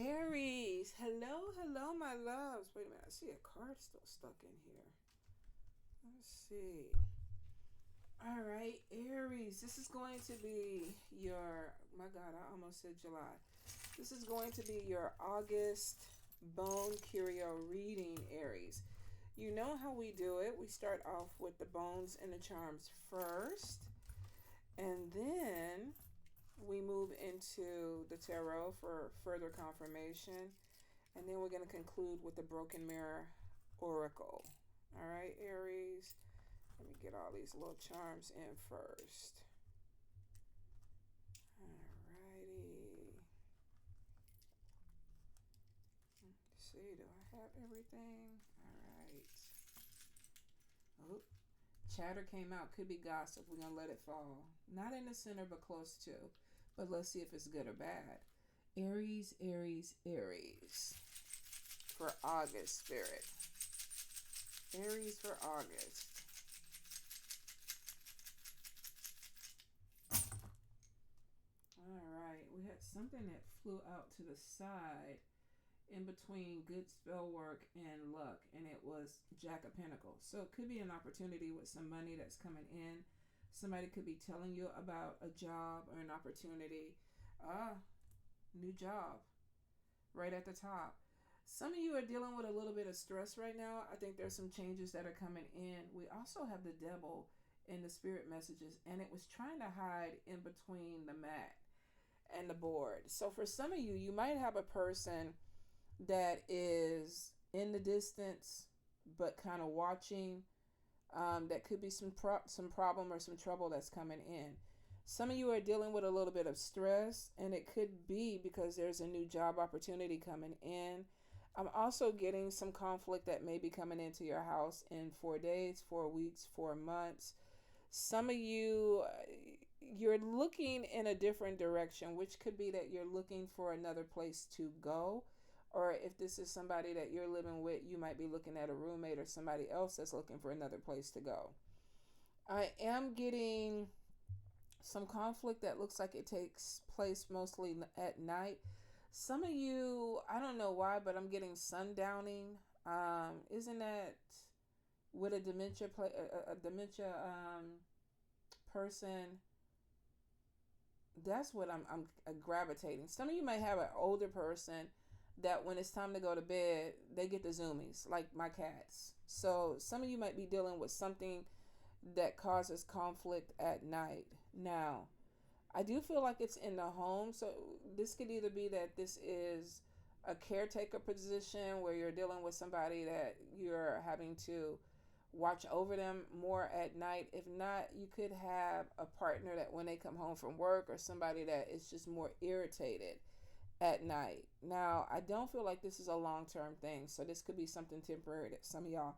Aries, hello, my loves. Wait a minute, I see a card still stuck in here. Let's see. All right, Aries, this is going to be my God, I almost said July. This is going to be your August bone curio reading, Aries. You know how we do it. We start off with the bones and the charms first, and then we move into the tarot for further confirmation. And then we're going to conclude with the Broken Mirror Oracle. All right, Aries. Let me get all these little charms in first. All righty. Let's see, do I have everything? All right. Oh, chatter came out. Could be gossip. We're going to let it fall. Not in the center, but close to. But let's see if it's good or bad. Aries, Aries, Aries. For August, Spirit. Aries for August. All right. We had something that flew out to the side in between good spell work and luck, and it was Jack of Pentacles. So it could be an opportunity with some money that's coming in. Somebody could be telling you about a job or an opportunity. New job right at the top. Some of you are dealing with a little bit of stress right now. I think there's some changes that are coming in. We also have the devil in the spirit messages, and it was trying to hide in between the mat and the board. So for some of you, you might have a person that is in the distance but kind of watching. That could be some problem or some trouble that's coming in. Some of you are dealing with a little bit of stress, and it could be because there's a new job opportunity coming in. I'm also getting some conflict that may be coming into your house in 4 days, 4 weeks, 4 months. Some of you, you're looking in a different direction, which could be that you're looking for another place to go. Or if this is somebody that you're living with, you might be looking at a roommate or somebody else that's looking for another place to go. I am getting some conflict that looks like it takes place mostly at night. Some of you, I don't know why, but I'm getting sundowning. Isn't that with a dementia person? That's what I'm gravitating. Some of you might have an older person that when it's time to go to bed, they get the zoomies, like my cats. So some of you might be dealing with something that causes conflict at night. Now, I do feel like it's in the home. So this could either be that this is a caretaker position where you're dealing with somebody that you're having to watch over them more at night. If not, you could have a partner that when they come home from work, or somebody that is just more irritated at night. Now, I don't feel like this is a long-term thing, so this could be something temporary that some of y'all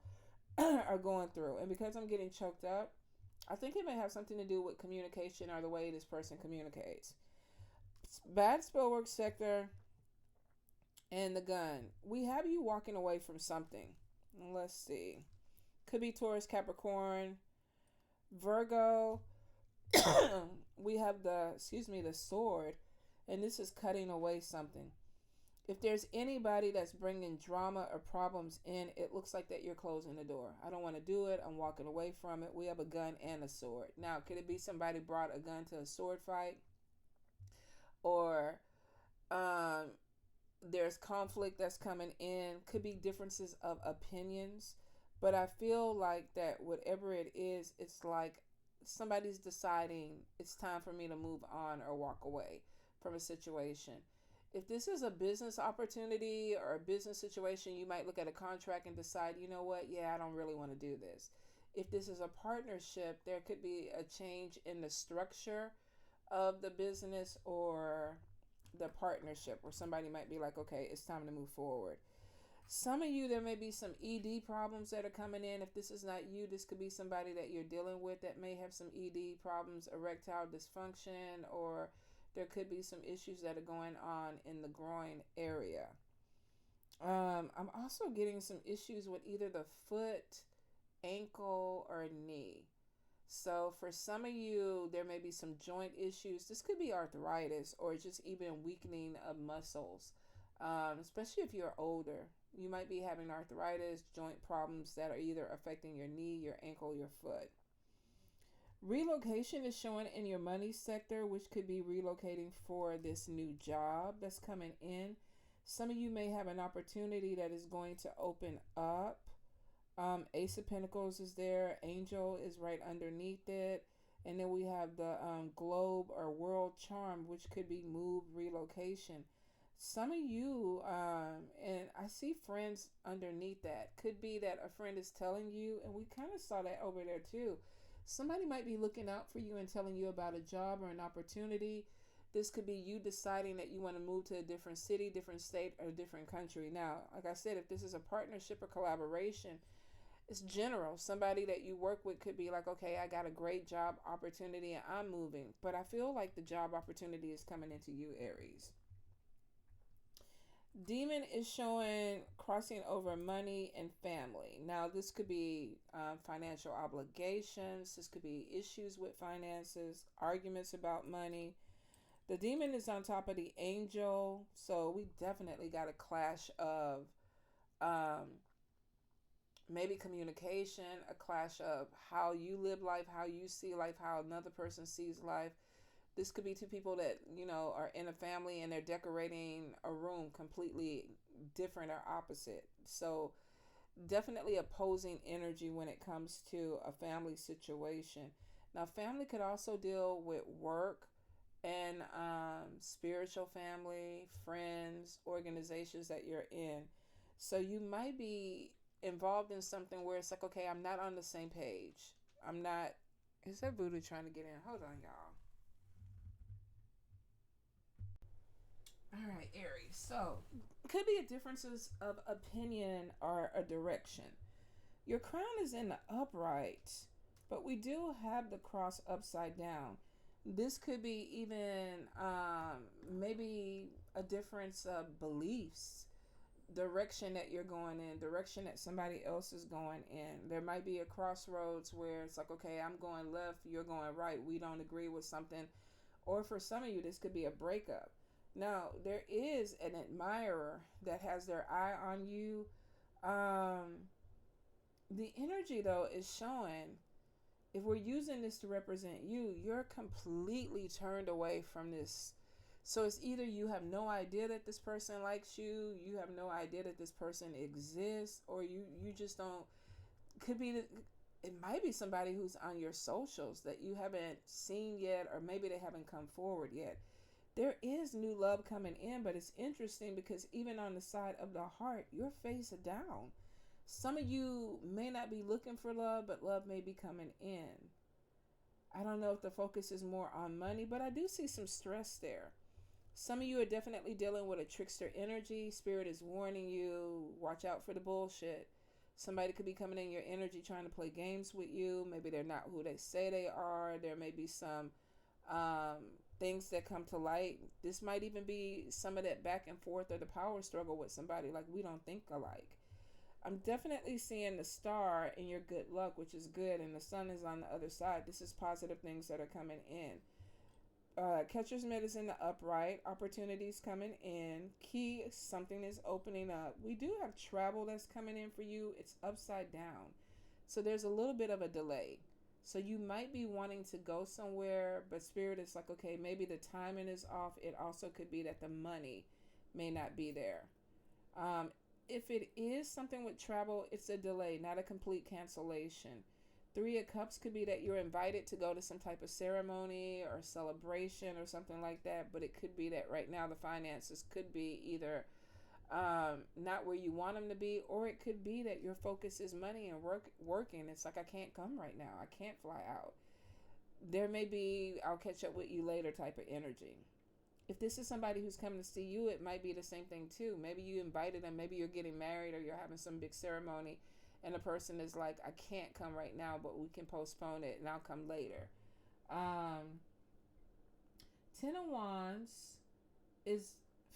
are going through. And because I'm getting choked up, I think it may have something to do with communication or the way this person communicates. Bad spell work sector and the gun. We have you walking away from something. Let's see. Could be Taurus, Capricorn, Virgo. We have the sword, and this is cutting away something. If there's anybody that's bringing drama or problems in, it looks like that you're closing the door. I don't want to do it. I'm walking away from it. We have a gun and a sword. Now, could it be somebody brought a gun to a sword fight? Or there's conflict that's coming in. Could be differences of opinions. But I feel like that whatever it is, it's like somebody's deciding it's time for me to move on or walk away from a situation. If this is a business opportunity or a business situation, you might look at a contract and decide, you know what, yeah, I don't really want to do this. If this is a partnership, there could be a change in the structure of the business or the partnership, where somebody might be like, okay, it's time to move forward. Some of you, there may be some ED problems that are coming in. If this is not you, this could be somebody that you're dealing with that may have some ED problems, erectile dysfunction, or there could be some issues that are going on in the groin area. I'm also getting some issues with either the foot, ankle, or knee. So for some of you, there may be some joint issues. This could be arthritis or just even weakening of muscles. especially if you're older. You might be having arthritis, joint problems that are either affecting your knee, your ankle, your foot. Relocation is showing in your money sector, which could be relocating for this new job that's coming in. Some of you may have an opportunity that is going to open up. Ace of Pentacles is there. Angel is right underneath it. And then we have the globe or world charm, which could be move, relocation. Some of you, and I see friends underneath that. Could be that a friend is telling you, and we kind of saw that over there too. Somebody might be looking out for you and telling you about a job or an opportunity. This could be you deciding that you want to move to a different city, different state, or different country. Now, like I said, if this is a partnership or collaboration, it's general. Somebody that you work with could be like, okay, I got a great job opportunity and I'm moving. But I feel like the job opportunity is coming into you, Aries. Demon is showing crossing over money and family. Now, this could be financial obligations. This could be issues with finances, arguments about money. The demon is on top of the angel. So we definitely got a clash of maybe communication, a clash of how you live life, how you see life, how another person sees life. This could be two people that, are in a family and they're decorating a room completely different or opposite. So definitely opposing energy when it comes to a family situation. Now, family could also deal with work and spiritual family, friends, organizations that you're in. So you might be involved in something where it's like, okay, I'm not on the same page. Is that Vodou trying to get in? Hold on, y'all. All right, Aries. So, could be a differences of opinion or a direction. Your crown is in the upright, but we do have the cross upside down. This could be even maybe a difference of beliefs, direction that you're going in, direction that somebody else is going in. There might be a crossroads where it's like, okay, I'm going left, you're going right. We don't agree with something. Or for some of you, this could be a breakup. Now, there is an admirer that has their eye on you. The energy, though, is showing, if we're using this to represent you, you're completely turned away from this. So it's either you have no idea that this person likes you, you have no idea that this person exists, or you just don't. Could be that it might be somebody who's on your socials that you haven't seen yet, or maybe they haven't come forward yet. There is new love coming in, but it's interesting because even on the side of the heart, your face is down. Some of you may not be looking for love, but love may be coming in. I don't know if the focus is more on money, but I do see some stress there. Some of you are definitely dealing with a trickster energy. Spirit is warning you, watch out for the bullshit. Somebody could be coming in your energy trying to play games with you. Maybe they're not who they say they are. There may be some things that come to light. This might even be some of that back and forth or the power struggle with somebody, like we don't think alike. I'm definitely seeing the star in your good luck, which is good, and the sun is on the other side. This is positive things that are coming in. Catcher's mitt is in the upright. Opportunities coming in. Key, something is opening up. We do have travel that's coming in for you. It's upside down. So there's a little bit of a delay. So you might be wanting to go somewhere, but Spirit is like, okay, maybe the timing is off. It also could be that the money may not be there. If it is something with travel, it's a delay, not a complete cancellation. 3 of Cups could be that you're invited to go to some type of ceremony or celebration or something like that, but it could be that right now the finances could be either not where you want them to be, or it could be that your focus is money and working. It's like, I can't come right now. I can't fly out. There may be, I'll catch up with you later type of energy. If this is somebody who's coming to see you, it might be the same thing too. Maybe you invited them. Maybe you're getting married or you're having some big ceremony, and the person is like, I can't come right now, but we can postpone it and I'll come later. 10 of Wands is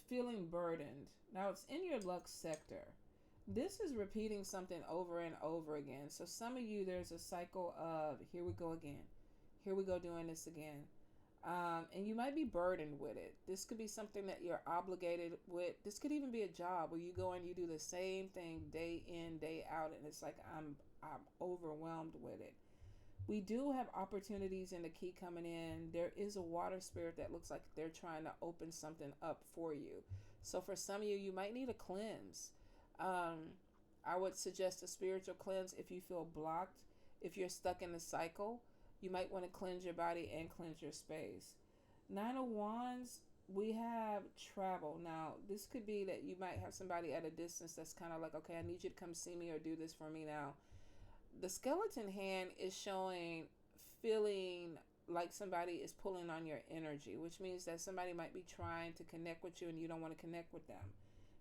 feeling burdened. Now it's in your luck sector. This is repeating something over and over again. So some of you, there's a cycle of, here we go again. Here we go doing this again. And you might be burdened with it. This could be something that you're obligated with. This could even be a job where you go and you do the same thing day in, day out, and it's like I'm overwhelmed with it. We do have opportunities in the key coming in. There is a water spirit that looks like they're trying to open something up for you. So for some of you, you might need a cleanse. I would suggest a spiritual cleanse if you feel blocked. If you're stuck in a cycle, you might want to cleanse your body and cleanse your space. Nine of Wands, we have travel. Now, this could be that you might have somebody at a distance that's kind of like, okay, I need you to come see me or do this for me now. The skeleton hand is showing feeling like somebody is pulling on your energy, which means that somebody might be trying to connect with you and you don't want to connect with them.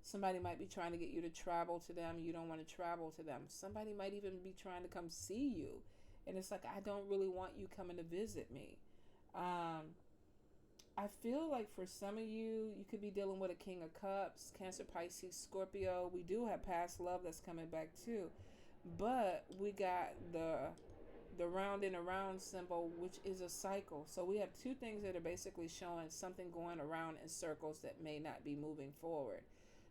Somebody might be trying to get you to travel to them. You don't want to travel to them. Somebody might even be trying to come see you. And it's like, I don't really want you coming to visit me. I feel like for some of you, you could be dealing with a King of Cups, Cancer, Pisces, Scorpio. We do have past love that's coming back too. But we got the round and around symbol, which is a cycle. So we have two things that are basically showing something going around in circles that may not be moving forward.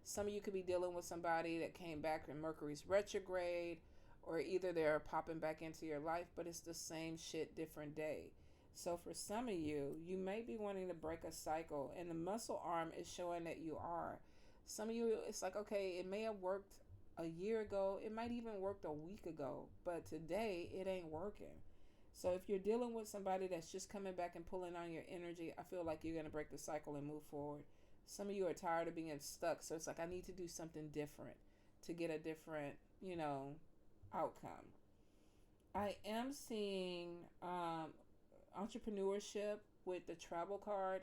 Some of you could be dealing with somebody that came back in Mercury's retrograde, or either they're popping back into your life, but it's the same shit, different day. So for some of you, you may be wanting to break a cycle, and the muscle arm is showing that you are. Some of you, it's like, okay, it may have worked a year ago. It might even worked a week ago, but today it ain't working. So if you're dealing with somebody that's just coming back and pulling on your energy, I feel like you're going to break the cycle and move forward. Some of you are tired of being stuck. So it's like, I need to do something different to get a different, outcome. I am seeing entrepreneurship with the travel card.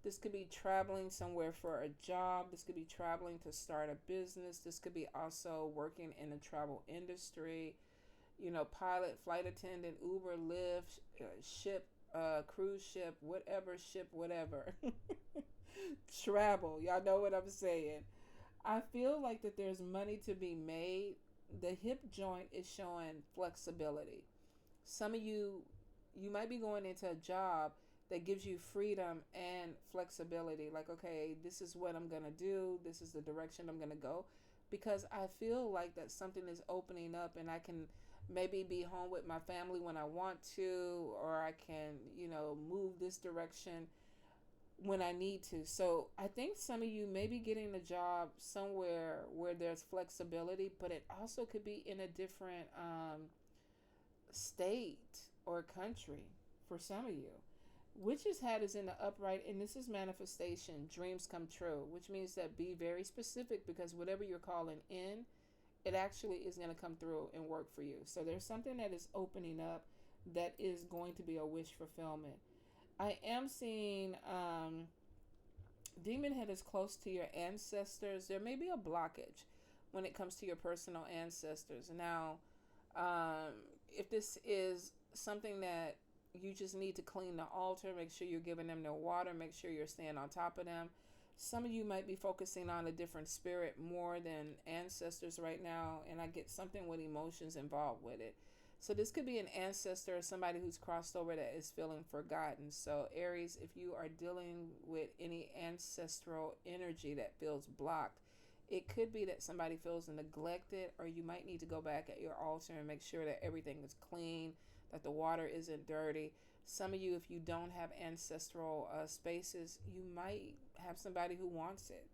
This could be traveling somewhere for a job. This could be traveling to start a business. This could be also working in the travel industry. Pilot, flight attendant, Uber, Lyft, ship, cruise ship, whatever. Travel. Y'all know what I'm saying. I feel like that there's money to be made. The hip joint is showing flexibility. Some of you might be going into a job that gives you freedom and flexibility. Like, okay, this is what I'm going to do. This is the direction I'm going to go. Because I feel like that something is opening up and I can maybe be home with my family when I want to, or I can, move this direction when I need to. So I think some of you may be getting a job somewhere where there's flexibility, but it also could be in a different state or country for some of you. Witch's hat is in the upright, and this is manifestation, dreams come true, which means that be very specific, because whatever you're calling in, it actually is going to come through and work for you. So there's something that is opening up that is going to be a wish fulfillment. I am seeing demon head is close to your ancestors. There may be a blockage when it comes to your personal ancestors. Now, if this is something that you just need to clean the altar, make sure you're giving them their water, make sure you're staying on top of them. Some of you might be focusing on a different spirit more than ancestors right now, and I get something with emotions involved with it. So this could be an ancestor or somebody who's crossed over that is feeling forgotten. So Aries, if you are dealing with any ancestral energy that feels blocked, it could be that somebody feels neglected, or you might need to go back at your altar and make sure that everything is clean, that the water isn't dirty. Some of you, if you don't have ancestral spaces, you might have somebody who wants it.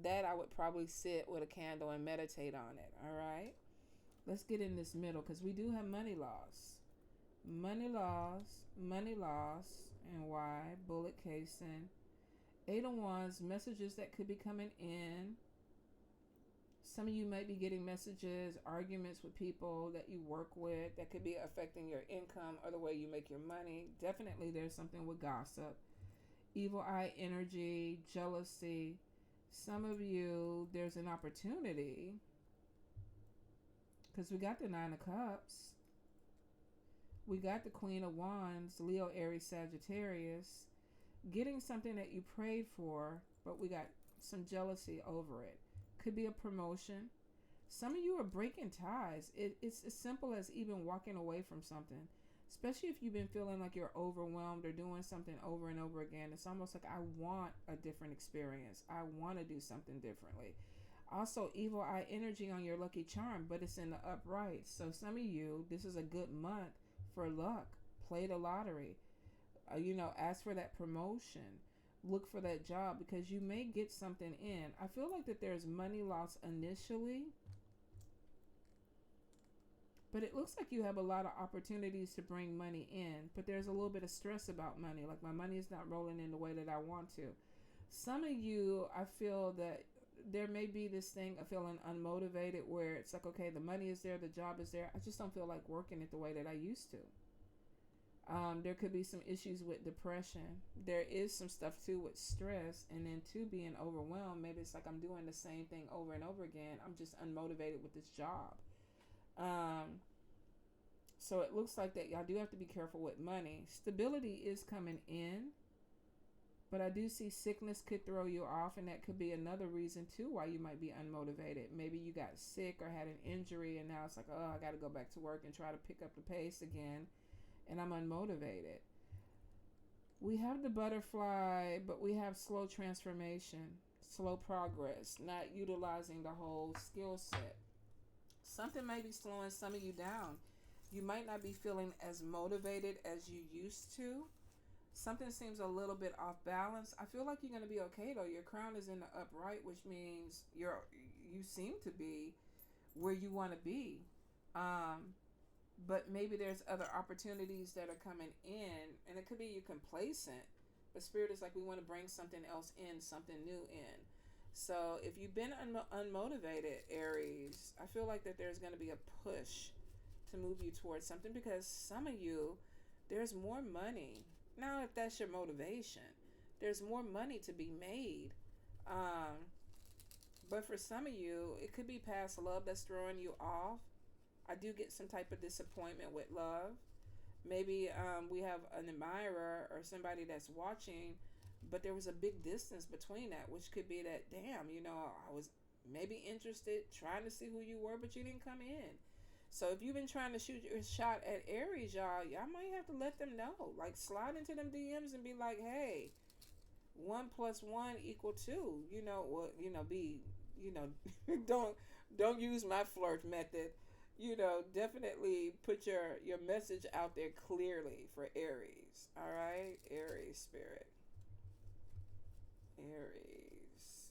That I would probably sit with a candle and meditate on it. All right. Let's get in this middle, because we do have money loss. Money loss, and why? Bullet casing. 8 of Wands, messages that could be coming in. Some of you might be getting messages, arguments with people that you work with that could be affecting your income or the way you make your money. Definitely there's something with gossip. Evil eye energy, jealousy. Some of you, there's an opportunity, because we got the 9 of Cups. We got the Queen of Wands, Leo, Aries, Sagittarius. Getting something that you prayed for, but we got some jealousy over it. Could be a promotion. Some of you are breaking ties. It's as simple as even walking away from something. Especially if you've been feeling like you're overwhelmed or doing something over and over again. It's almost like I want a different experience. I want to do something differently. Also, evil eye energy on your lucky charm, but it's in the upright. So some of you, this is a good month for luck. Play the lottery. Ask for that promotion. Look for that job because you may get something in. I feel like that there's money loss initially, but it looks like you have a lot of opportunities to bring money in, but there's a little bit of stress about money. Like my money is not rolling in the way that I want to. Some of you, I feel that there may be this thing of feeling unmotivated where it's like, okay, the money is there, the job is there. I just don't feel like working it the way that I used to. There could be some issues with depression. There is some stuff too with stress, and then too being overwhelmed. Maybe it's like I'm doing the same thing over and over again. I'm just unmotivated with this job. So it looks like that y'all do have to be careful with money. Stability is coming in, but I do see sickness could throw you off, and that could be another reason too why you might be unmotivated. Maybe you got sick or had an injury, and now it's like, oh, I got to go back to work and try to pick up the pace again, and I'm unmotivated. We have the butterfly, but we have slow transformation, slow progress, not utilizing the whole skill set. Something may be slowing some of you down. You might not be feeling as motivated as you used to. Something seems a little bit off balance. I feel like you're going to be okay though. Your crown is in the upright, which means you seem to be where you want to be. But maybe there's other opportunities that are coming in, and it could be you're complacent. But Spirit is like, we want to bring something else in, something new in. So if you've been unmotivated, Aries, I feel like that there's going to be a push to move you towards something, because some of you, there's more money. Now, if that's your motivation, there's more money to be made. But for some of you, it could be past love that's throwing you off. I do get some type of disappointment with love. Maybe we have an admirer or somebody that's watching, but there was a big distance between that, which could be that, damn, I was maybe interested, trying to see who you were, but you didn't come in. So if you've been trying to shoot your shot at Aries, y'all might have to let them know. Like, slide into them DMs and be like, hey, 1 + 1 = 2. Don't use my flirt method. Definitely put your message out there clearly for Aries. All right, Aries spirit. Aries.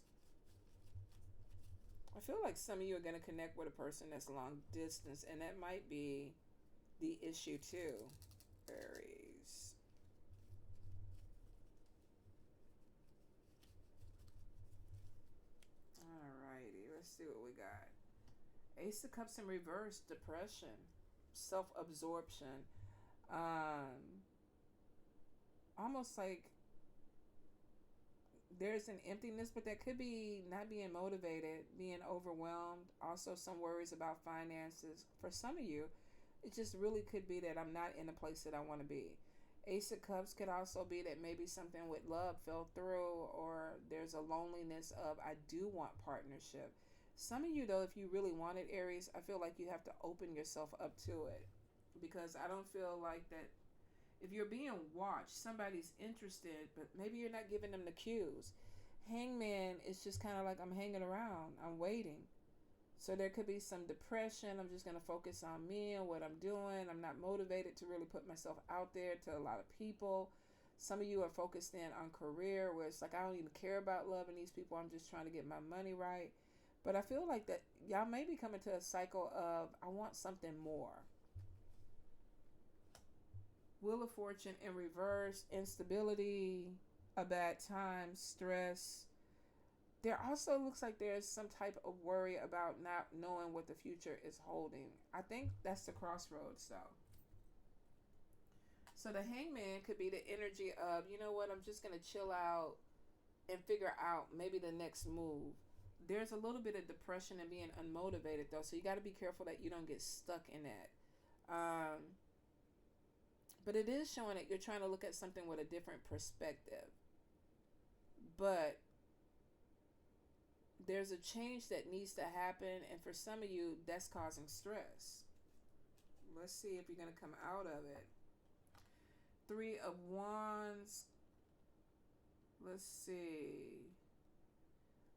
I feel like some of you are going to connect with a person that's long distance, and that might be the issue too, Aries. Alrighty, let's see what we got. Ace of Cups in reverse, depression, self-absorption, almost like there's an emptiness, but that could be not being motivated, being overwhelmed. Also, some worries about finances. For some of you, it just really could be that I'm not in the place that I want to be. Ace of Cups could also be that maybe something with love fell through, or there's a loneliness of I do want partnership. Some of you, though, if you really wanted Aries, I feel like you have to open yourself up to it, because I don't feel like that. If you're being watched, somebody's interested, but maybe you're not giving them the cues. Hangman is just kind of like, I'm hanging around, I'm waiting. So there could be some depression. I'm just going to focus on me and what I'm doing. I'm not motivated to really put myself out there to a lot of people. Some of you are focused in on career, where it's like, I don't even care about loving these people. I'm just trying to get my money right. But I feel like that y'all may be coming to a cycle of, I want something more. Wheel of Fortune in reverse, instability, a bad time, stress. There also looks like there's some type of worry about not knowing what the future is holding. I think that's the crossroads, though. So the Hangman could be the energy of, you know what, I'm just going to chill out and figure out maybe the next move. There's a little bit of depression and being unmotivated, though, so you got to be careful that you don't get stuck in that. But it is showing that you're trying to look at something with a different perspective. But there's a change that needs to happen, and for some of you, that's causing stress. Let's see if you're going to come out of it. Three of Wands. Let's see.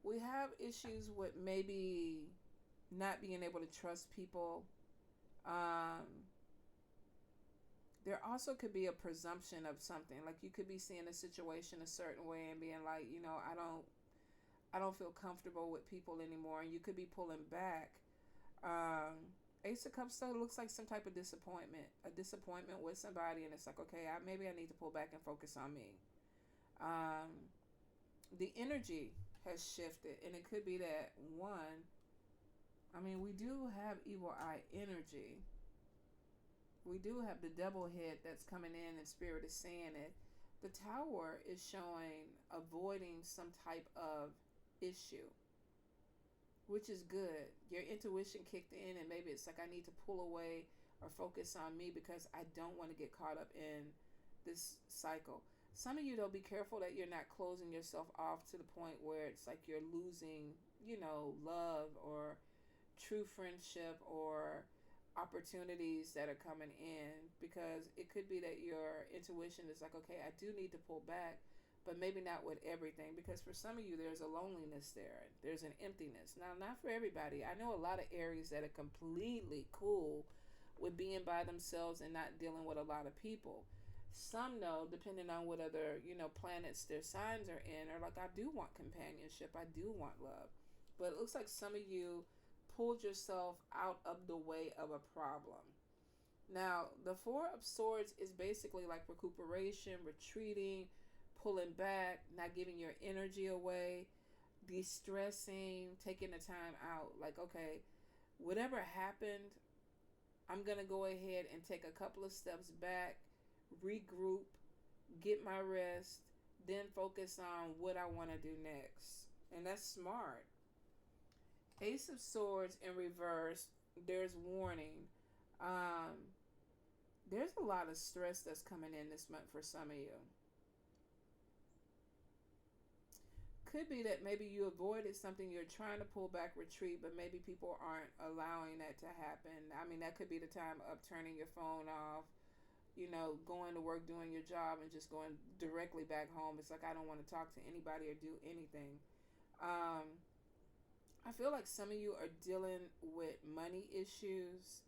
We have issues with maybe not being able to trust people. There also could be a presumption of something. Like you could be seeing a situation a certain way and being like, I don't feel comfortable with people anymore, and you could be pulling back. Ace of Cups though looks like some type of a disappointment with somebody, and it's like, okay, maybe I need to pull back and focus on me. The energy has shifted, and it could be that one. I mean, we do have evil eye energy. We do have the double head that's coming in, and Spirit is saying it. The Tower is showing avoiding some type of issue, which is good. Your intuition kicked in, and maybe it's like, I need to pull away or focus on me because I don't want to get caught up in this cycle. Some of you, though, be careful that you're not closing yourself off to the point where it's like you're losing, love or true friendship or opportunities that are coming in, because it could be that your intuition is like, okay, I do need to pull back, but maybe not with everything, because for some of you there's a loneliness there, there's an emptiness. Now, not for everybody. I know a lot of Aries that are completely cool with being by themselves and not dealing with a lot of people. Some know, depending on what other planets their signs are in, are like, I do want companionship, I do want love. But it looks like some of you pulled yourself out of the way of a problem. Now, the Four of Swords is basically like recuperation, retreating, pulling back, not giving your energy away, de-stressing, taking the time out. Like, okay, whatever happened, I'm going to go ahead and take a couple of steps back, regroup, get my rest, then focus on what I want to do next. And that's smart. Ace of Swords in reverse, there's warning. There's a lot of stress that's coming in this month for some of you. Could be that maybe you avoided something, you're trying to pull back, retreat, but maybe people aren't allowing that to happen. I mean, that could be the time of turning your phone off, going to work, doing your job, and just going directly back home. It's like, I don't want to talk to anybody or do anything. I feel like some of you are dealing with money issues.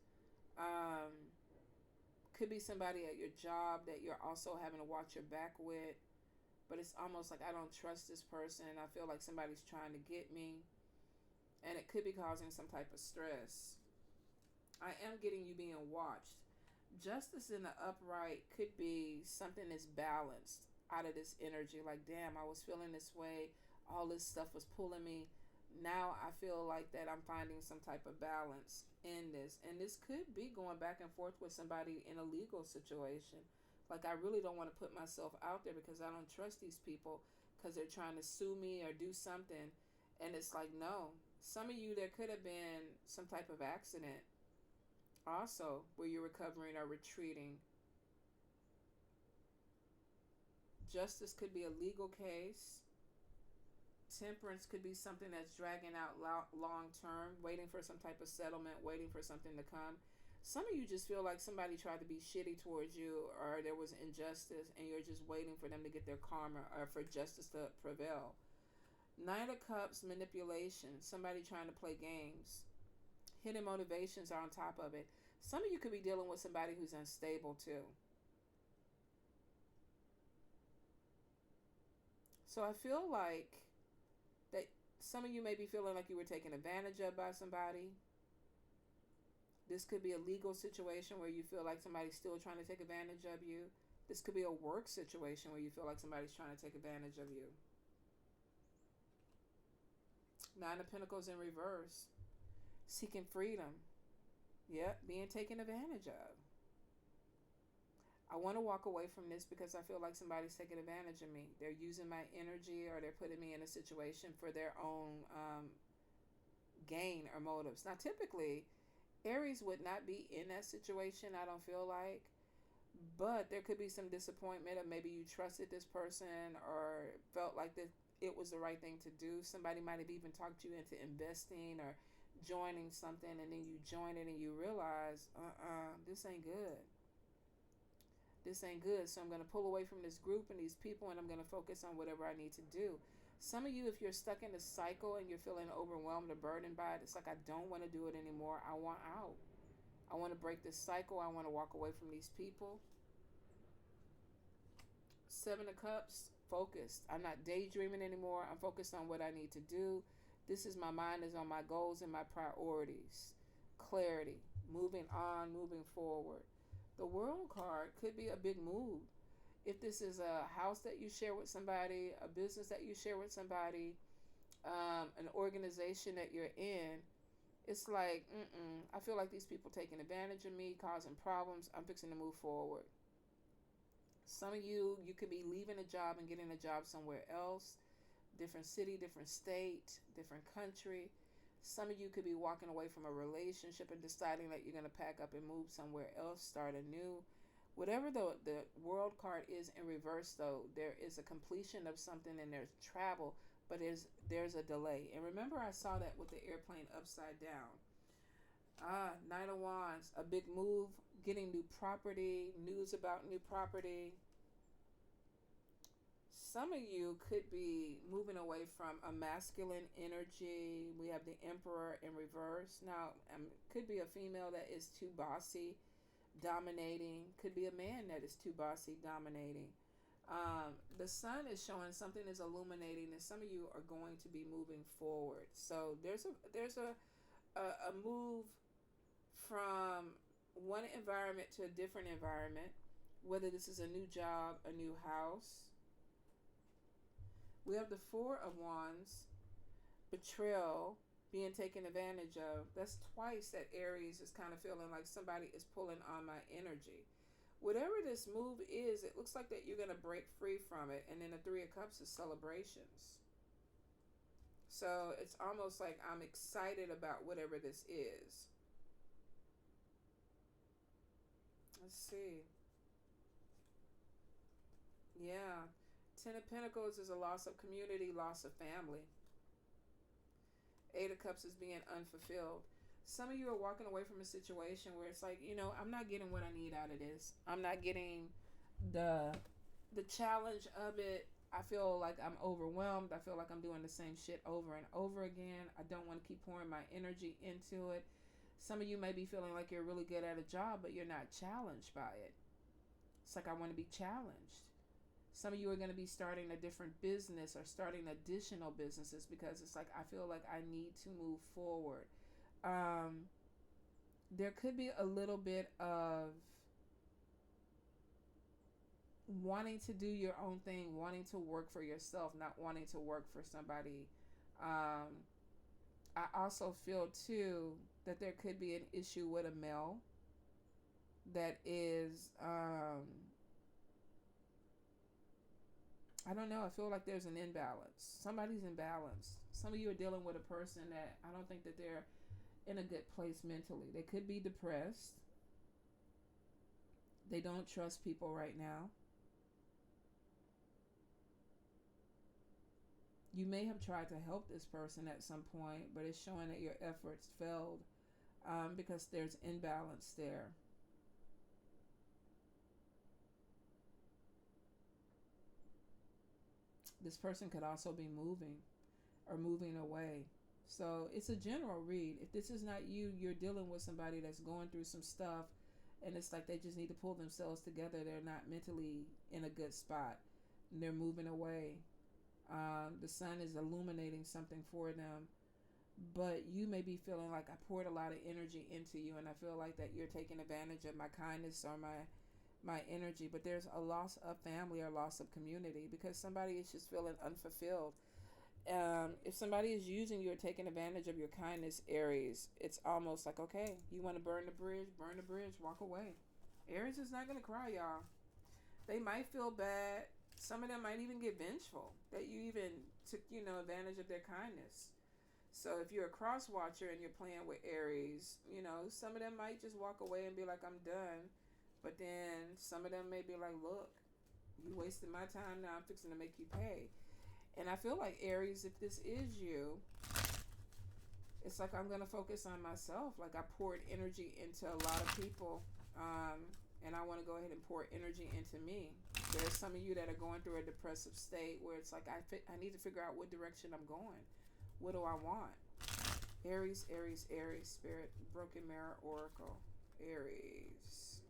Could be somebody at your job that you're also having to watch your back with. But it's almost like, I don't trust this person. I feel like somebody's trying to get me. And it could be causing some type of stress. I am getting you being watched. Justice in the upright could be something that's balanced out of this energy. Like, damn, I was feeling this way. All this stuff was pulling me. Now I feel like that I'm finding some type of balance in this. And this could be going back and forth with somebody in a legal situation. Like, I really don't want to put myself out there because I don't trust these people because they're trying to sue me or do something. And it's like, no. Some of you, there could have been some type of accident also where you're recovering or retreating. Justice could be a legal case. Temperance could be something that's dragging out long term, waiting for some type of settlement, waiting for something to come. Some of you just feel like somebody tried to be shitty towards you, or there was injustice, and you're just waiting for them to get their karma or for justice to prevail. Nine of Cups, manipulation. Somebody trying to play games. Hidden motivations are on top of it. Some of you could be dealing with somebody who's unstable too. So I feel like that some of you may be feeling like you were taken advantage of by somebody. This could be a legal situation where you feel like somebody's still trying to take advantage of you. This could be a work situation where you feel like somebody's trying to take advantage of you. Nine of Pentacles in reverse. Seeking freedom. Yep, being taken advantage of. I want to walk away from this because I feel like somebody's taking advantage of me. They're using my energy, or they're putting me in a situation for their own gain or motives. Now, typically, Aries would not be in that situation, I don't feel like. But there could be some disappointment, or maybe you trusted this person or felt like that it was the right thing to do. Somebody might have even talked you into investing or joining something, and then you join it and you realize, this ain't good. This ain't good. So I'm going to pull away from this group and these people, and I'm going to focus on whatever I need to do. Some of you, if you're stuck in a cycle and you're feeling overwhelmed or burdened by it, it's like, I don't want to do it anymore. I want out. I want to break this cycle. I want to walk away from these people. Seven of Cups, focused. I'm not daydreaming anymore. I'm focused on what I need to do. This is, my mind is on my goals and my priorities. Clarity, moving on, moving forward. The World card could be a big move. If this is a house that you share with somebody, a business that you share with somebody, an organization that you're in, it's like, I feel like these people taking advantage of me, causing problems. I'm fixing to move forward. Some of you could be leaving a job and getting a job somewhere else. Different city, different state, different country. Some of you could be walking away from a relationship and deciding that you're going to pack up and move somewhere else, start anew. Whatever the World card is in reverse, though, there is a completion of something and there's travel, but there's a delay. And remember, I saw that with the airplane upside down. Knight of Wands, a big move, getting new property, news about new property. Some of you could be moving away from a masculine energy. We have the Emperor in reverse. Now, could be a female that is too bossy, dominating. Could be a man that is too bossy, dominating. The sun is showing something is illuminating, and some of you are going to be moving forward. So there's a move from one environment to a different environment, whether this is a new job, a new house. We have the Four of Wands, betrayal, being taken advantage of. That's twice that Aries is kind of feeling like somebody is pulling on my energy. Whatever this move is, it looks like that you're going to break free from it. And then the Three of Cups is celebrations. So it's almost like I'm excited about whatever this is. Let's see. Yeah. Ten of Pentacles is a loss of community, loss of family. Eight of Cups is being unfulfilled. Some of you are walking away from a situation where it's like, I'm not getting what I need out of this. I'm not getting the challenge of it. I feel like I'm overwhelmed. I feel like I'm doing the same shit over and over again. I don't want to keep pouring my energy into it. Some of you may be feeling like you're really good at a job, but you're not challenged by it. It's like, I want to be challenged. Some of you are going to be starting a different business or starting additional businesses because it's like, I feel like I need to move forward. There could be a little bit of wanting to do your own thing, wanting to work for yourself, not wanting to work for somebody. I also feel too that there could be an issue with a male that is, I don't know. I feel like there's an imbalance. Somebody's imbalanced. Some of you are dealing with a person that I don't think that they're in a good place mentally. They could be depressed. They don't trust people right now. You may have tried to help this person at some point, but it's showing that your efforts failed because there's imbalance there. This person could also be moving or moving away. So it's a general read. If this is not you, you're dealing with somebody that's going through some stuff and it's like they just need to pull themselves together. They're not mentally in a good spot and they're moving away. The sun is illuminating something for them, but you may be feeling like I poured a lot of energy into you and I feel like that you're taking advantage of my kindness or my energy, but there's a loss of family or loss of community because somebody is just feeling unfulfilled. If somebody is using you or taking advantage of your kindness, Aries, it's almost like, okay, you want to burn the bridge, walk away. Aries is not going to cry, y'all. They might feel bad. Some of them might even get vengeful that you even took, advantage of their kindness. So if you're a cross watcher and you're playing with Aries, some of them might just walk away and be like, I'm done. But then some of them may be like, look, you wasted my time. Now I'm fixing to make you pay. And I feel like Aries, if this is you, it's like I'm going to focus on myself. Like I poured energy into a lot of people. and I want to go ahead and pour energy into me. There's some of you that are going through a depressive state where it's like, I need to figure out what direction I'm going. What do I want? Aries, Aries, Aries, Spirit, Broken Mirror, Oracle, Aries.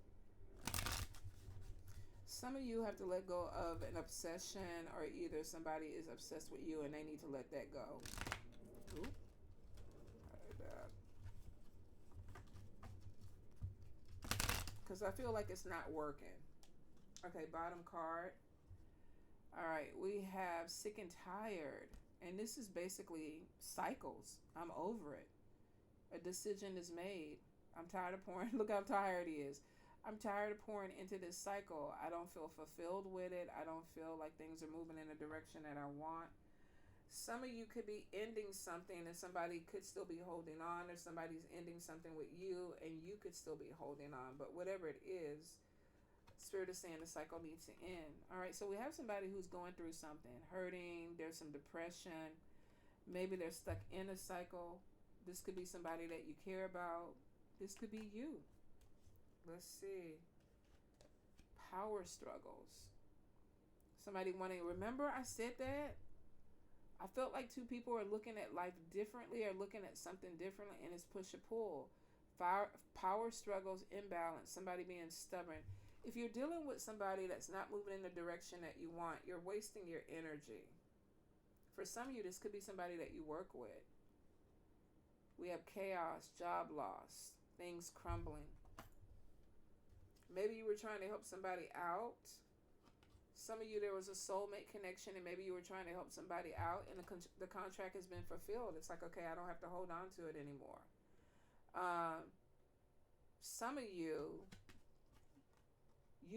Some of you have to let go of an obsession, or either somebody is obsessed with you and they need to let that go. Ooh. Because I feel like it's not working. Okay, bottom card. All right, we have sick and tired. And this is basically cycles. I'm over it. A decision is made. I'm tired of pouring. Look how tired he is. I'm tired of pouring into this cycle. I don't feel fulfilled with it. I don't feel like things are moving in the direction that I want. Some of you could be ending something and somebody could still be holding on, or somebody's ending something with you and you could still be holding on. But whatever it is, Spirit is saying the cycle needs to end. All right, so we have somebody who's going through something, hurting. There's some depression. Maybe they're stuck in a cycle. This could be somebody that you care about. This could be you. Let's see. Power struggles. Somebody wanting, remember I said that? I felt like two people are looking at life differently, or looking at something differently, and it's push or pull. Power struggles, imbalance, somebody being stubborn. If you're dealing with somebody that's not moving in the direction that you want, you're wasting your energy. For some of you, this could be somebody that you work with. We have chaos, job loss, things crumbling. Maybe you were trying to help somebody out. Some of you, there was a soulmate connection, and maybe you were trying to help somebody out, and the contract has been fulfilled. It's like, okay, I don't have to hold on to it anymore. Some of you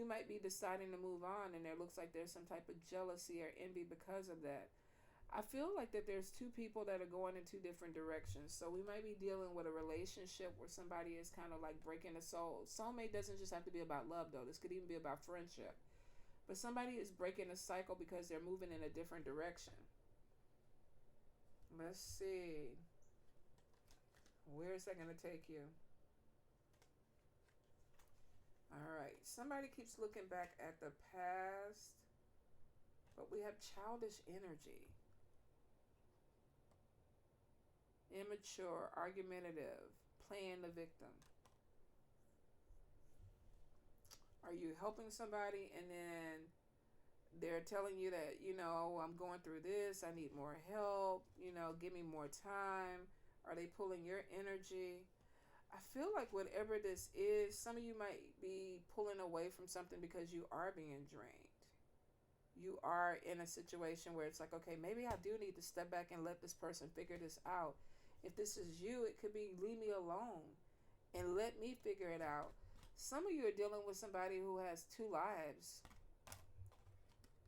might be deciding to move on, and there looks like there's some type of jealousy or envy because of that. I feel like that there's two people that are going in two different directions. So we might be dealing with a relationship where somebody is kind of like breaking the soul. Soulmate doesn't just have to be about love, though. This could even be about friendship. But somebody is breaking a cycle because they're moving in a different direction. Let's see. Where is that going to take you? All right. Somebody keeps looking back at the past. But we have childish energy. Immature, argumentative, playing the victim. Are you helping somebody and then they're telling you that, I'm going through this, I need more help, give me more time? Are they pulling your energy? I feel like whatever this is, some of you might be pulling away from something because you are being drained. You are in a situation where it's like, okay, maybe I do need to step back and let this person figure this out. If this is you, it could be leave me alone and let me figure it out. Some of you are dealing with somebody who has two lives.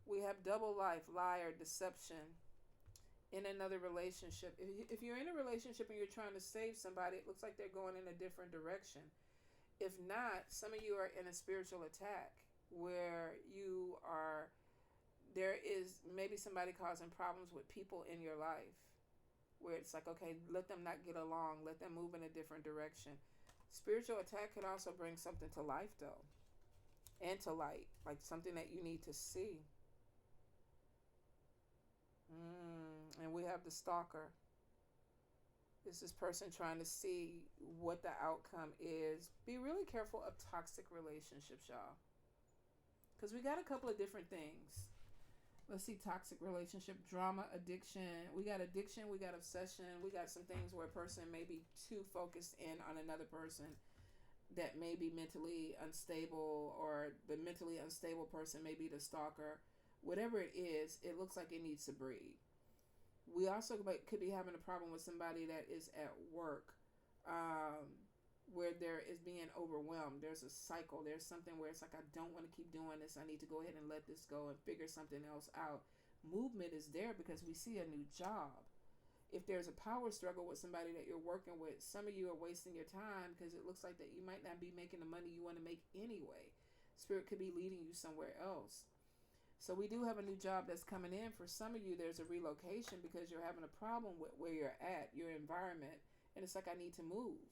We have double life, liar, deception in another relationship. If you're in a relationship and you're trying to save somebody, it looks like they're going in a different direction. If not, some of you are in a spiritual attack where there is maybe somebody causing problems with people in your life where it's like, okay, let them not get along. Let them move in a different direction. Spiritual attack could also bring something to life, though, and to light, like something that you need to see. And we have the stalker. This is person trying to see what the outcome is. Be really careful of toxic relationships, y'all, because we got a couple of different things. Let's see, toxic relationship, drama, addiction. We got addiction, we got obsession. We got some things where a person may be too focused in on another person that may be mentally unstable, or the mentally unstable person may be the stalker. Whatever it is, it looks like it needs to breathe. We also could be having a problem with somebody that is at work, where there is being overwhelmed. There's a cycle. There's something where it's like, I don't want to keep doing this. I need to go ahead and let this go and figure something else out. Movement is there because we see a new job. If there's a power struggle with somebody that you're working with, some of you are wasting your time because it looks like that you might not be making the money you want to make anyway. Spirit could be leading you somewhere else. So we do have a new job that's coming in. For some of you, there's a relocation because you're having a problem with where you're at, your environment. And it's like, I need to move.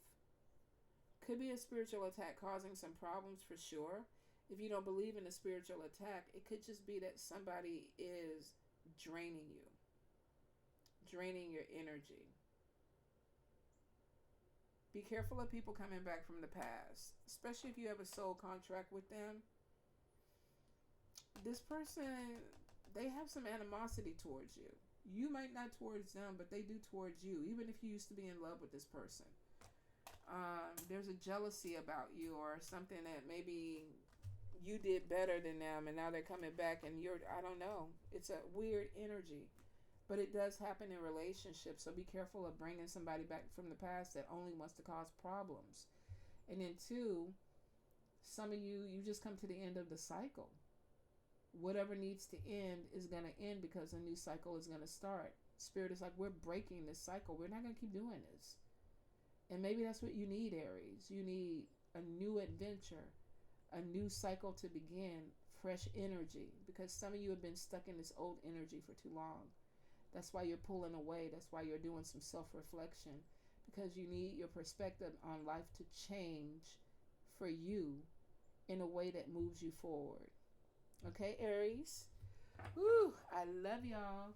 Could be a spiritual attack causing some problems for sure. If you don't believe in a spiritual attack, it could just be that somebody is draining you, draining your energy. Be careful of people coming back from the past, especially if you have a soul contract with them. This person, they have some animosity towards you. You might not towards them, but they do towards you, even if you used to be in love with this person. There's a jealousy about you, or something that maybe you did better than them and now they're coming back and you're, I don't know. It's a weird energy. But it does happen in relationships, so be careful of bringing somebody back from the past that only wants to cause problems. And then two, some of you, you just come to the end of the cycle. Whatever needs to end is going to end because a new cycle is going to start. Spirit is like, we're breaking this cycle. We're not going to keep doing this. And maybe that's what you need, Aries. You need a new adventure, a new cycle to begin, fresh energy, because some of you have been stuck in this old energy for too long. That's why you're pulling away. That's why you're doing some self-reflection, because you need your perspective on life to change for you in a way that moves you forward. Okay, Aries? Woo, I love y'all.